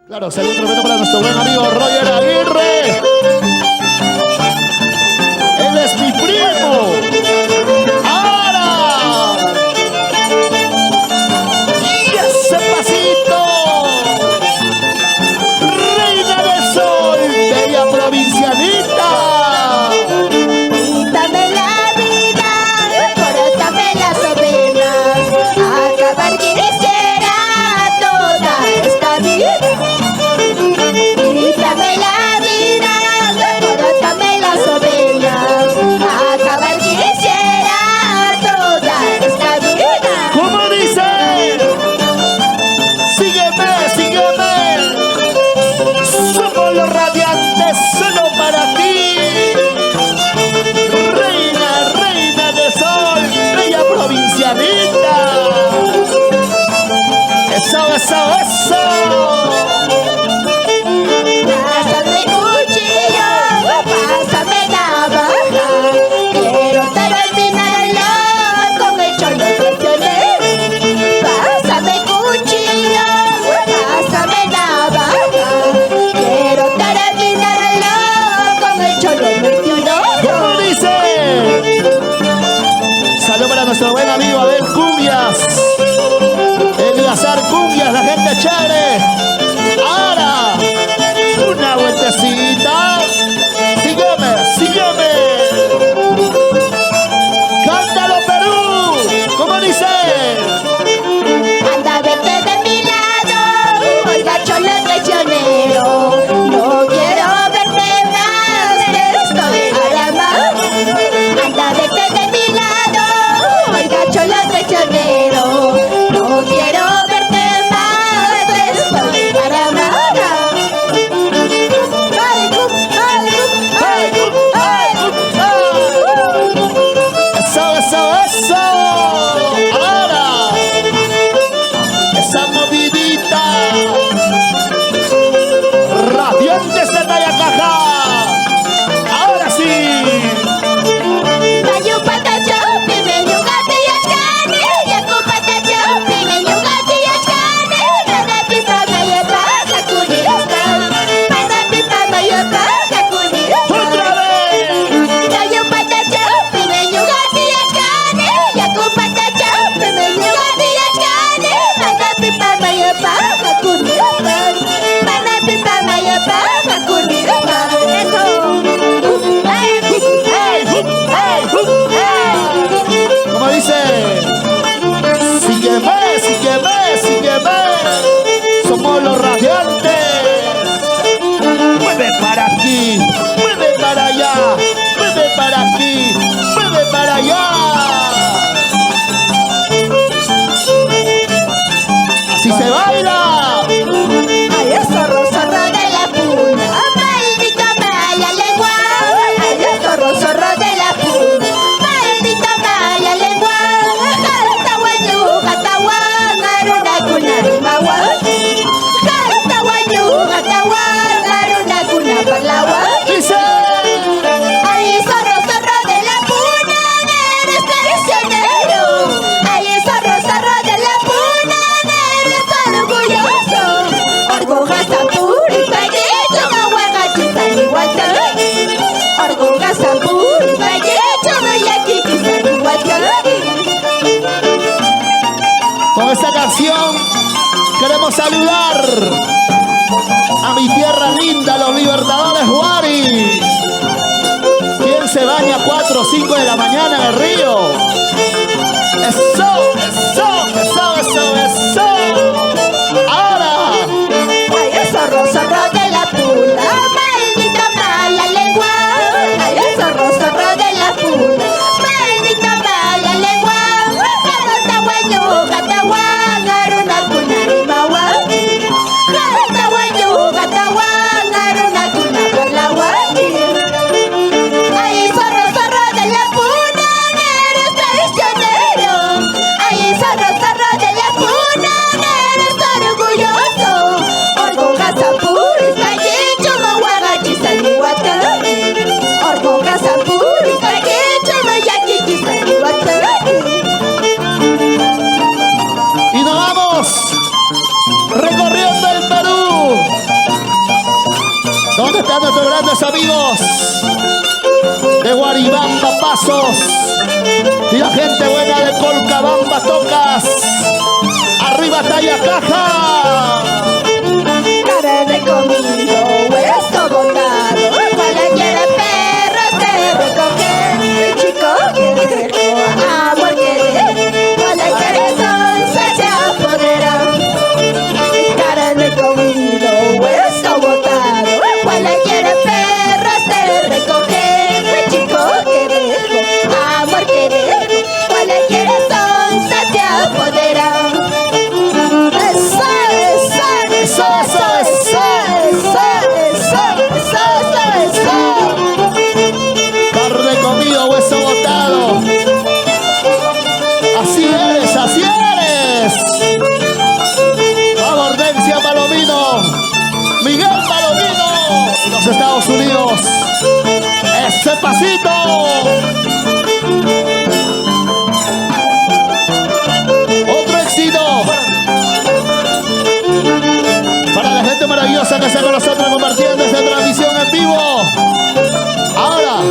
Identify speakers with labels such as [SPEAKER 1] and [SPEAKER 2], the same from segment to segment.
[SPEAKER 1] Claro, saludo tremendo para nuestro buen amigo Roger Aguirre. Él es mi primo. ¡Ahora! ¡Y ese pasito! Reina del Sol, bella provincianita.
[SPEAKER 2] Dame la vida, cortame las ovejas, acabar quisiera toda esta vida. Dame la vida, cortame las ovejas, acabar quisiera toda esta vida.
[SPEAKER 1] ¿Cómo dice? Sígueme, sígueme. Somos los radiantes solo para ti. Reina, reina de sol, bella provincianita. Eso, eso, eso.
[SPEAKER 2] Pásame cuchillo, pásame navaja, quiero terminarlo con el cholo traicionero. Pásame cuchillo, pásame navaja, quiero terminarlo con el cholo traicionero.
[SPEAKER 1] ¿Cómo dice? Saludos para nuestro buen amigo Abel Cumbias, Eliazar Cumbias, la gente chévere. Ahora, una vueltecita. Sígueme, sígueme. Cántalo, Perú. ¿Cómo dice?
[SPEAKER 2] Anda, vete de mi lado, oiga cholo traicionero, no quiero verte más, te estoy aramando. Anda, vete de mi lado, oiga cholo traicionero, no quiero verte más, te estoy aramando.
[SPEAKER 1] Eso, eso, eso. Ahora, esa movidita. Radiantes de Tayacaja. Ahora sí.
[SPEAKER 2] Bayu patacho, pimeño gatillachkane, yaku patacho, pimeño gatillachkane, para pipa mayapa, kakunirastan, para pipa mayapa, kakunirastan.
[SPEAKER 1] Otra vez.
[SPEAKER 2] Bayu patacho, pimeño gatillachkane, yaku patacho, pimeño gatillachkane, para pipa mayapa, kakunirastan, para pipa mayapa, kakunirastan.
[SPEAKER 1] ¿Cómo dice? Sígueme, sígueme, sígueme. Somos los radiantes. Mueve para aquí, mueve para allá, mueve para aquí, mueve para allá. Así se baila.
[SPEAKER 2] Ay, es zorro, zorro de la puna, maldito mala lengua. Ay, es zorro, zorro de la puna, maldito mala lengua. Jatawanyu, jatawan, aruna kuna mawa. Jatawanyu, jatawan, aruna kuna parlawa.
[SPEAKER 1] Dice.
[SPEAKER 2] Ay, zorro, zorro de la puna, eres traicionero. Ay, zorro, zorro de la puna, eres orgulloso. Orgullosa pura y payecho, mahuagachis igualta. Orgullosa pura y payecho, mayaquitis igualta.
[SPEAKER 1] Con esta canción queremos saludar a mi tierra linda, los Libertadores Huari. ¿Quién se baña a 4 o 5 de la mañana en el río? Eso, eso, eso, eso, eso. Ahora,
[SPEAKER 2] Ay, zorro, zorro de la puna, maldita mala lengua. Ay, zorro, zorro de la puna, maldita mala lengua. Jatawanyu, jatawan, aruna kuna mawa. Jatawanyu, jatawan, aruna kuna parlawa. Ay, zorro, zorro de la puna, eres
[SPEAKER 1] ¿Dónde están nuestros grandes amigos de Guaribamba, Pasos? Y la gente buena de Colcabamba, Tocas. Arriba Talla Caja.
[SPEAKER 2] Cara de comido, hueso botado. Cual quiere perros que recoger. Chico que dejo, amor que dejo. Cual quiere sonsa se apodera. Cara de comido, hueso botado. Cual quiere perros que recoger. Chico que dejo, amor que dejo. Cual quiere sonsa se apodera.
[SPEAKER 1] Carne comido, hueso botado. Así eres, así eres. Vamos, Hortensia Palomino, Miguel Palomino, los Estados Unidos. Ese pasito. Otro éxito para la gente maravillosa que está con nosotros compartiendo esta transmisión en vivo. Ahora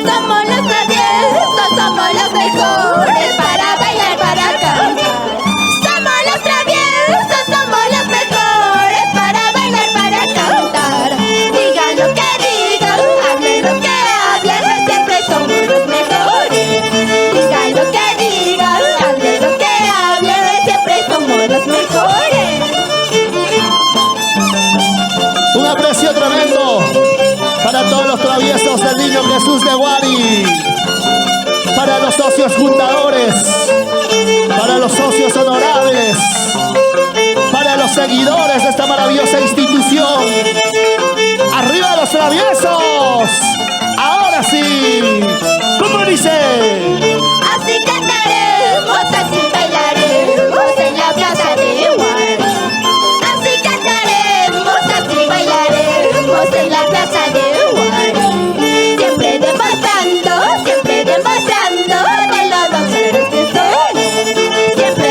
[SPEAKER 2] somos los traviesos, somos los mejores para bailar, para cantar. Somos los traviesos, somos los mejores para bailar, para cantar. Digan lo que digan, hablen lo que hablen, siempre somos los mejores. Digan lo que digan, hablen lo que hablen, siempre somos los mejores.
[SPEAKER 1] un aprecio tremendo para todos los traviesos del Niño Jesús de Guari, para los socios fundadores, para los socios honorables, para los seguidores de esta maravillosa institución. ¡Arriba los traviesos! Ahora sí, ¿cómo dice?
[SPEAKER 2] Así cantaremos, así bailaremos en la plaza de Guari. Así cantaremos, así bailaremos en la plaza de Guari. Siempre demostrando de los danzadores que somos. Siempre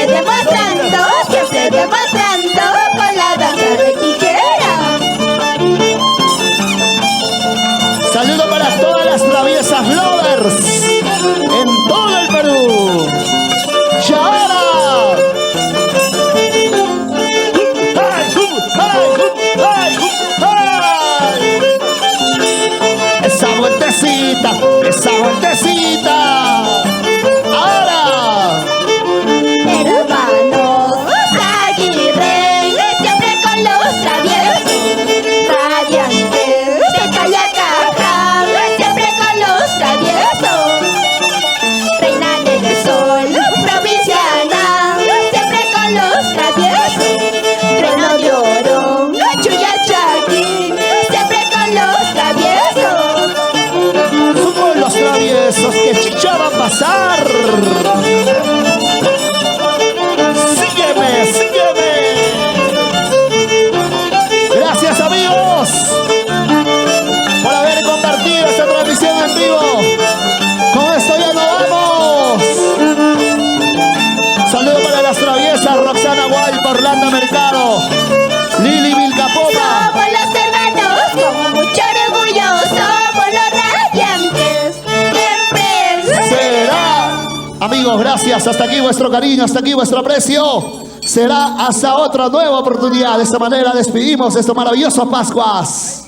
[SPEAKER 2] demostrando con la danza de tijera.
[SPEAKER 1] Saludo para todas las traviesas lovers en todo el Perú. Y ahora, esa vueltecita, esa vueltecita. Ahora,
[SPEAKER 2] Hermanos Aguirre, siempre con los traviesos, radiantes de Talla Caja, siempre con los traviesos. Reina del Sol, provinciana, siempre con los traviesos. Reno de Oro, Chuyachaqui, siempre con los traviesos.
[SPEAKER 1] somos los traviesos que chicha va a pasar. Sígueme, sígueme. Gracias, amigos, por haber compartido esta transmisión en vivo. Con esto ya nos vamos. Saludo para las traviesas Roxana Guay, Orlando Mercado, Lili Vilcapoma.
[SPEAKER 2] Somos los hermanos, con mucho orgullo, somos los radiantes, siempre
[SPEAKER 1] Será, amigos, gracias. Hasta aquí vuestro cariño, hasta aquí vuestro aprecio. Será hasta otra nueva oportunidad. De esta manera despedimos de estos maravillosos Pascuas.